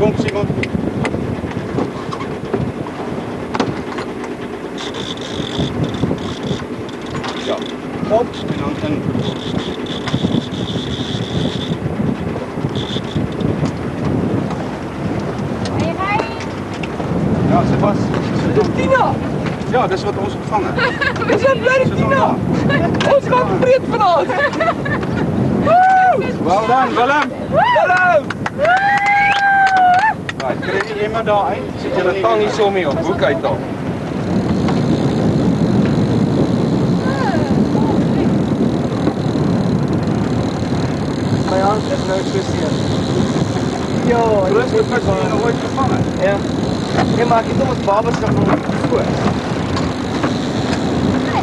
Kom Simon. Ja, op en dan in. Ja, ze was. Dit is Tina! Ja, dat is wat ons gevangen. We zijn blij dat Tina! Ons gaat breed vanavond! Wel dan, Willem! Willem! Right, krijg je iemand daar uit? Zit je de tang niet zo mee op? Hoe kijk dan? Mijn hand is nou tussen. Yo, Rustig was je nog ooit gevangen? ja. Ja, maar ik heb Thomas Babers nog voor. Nee,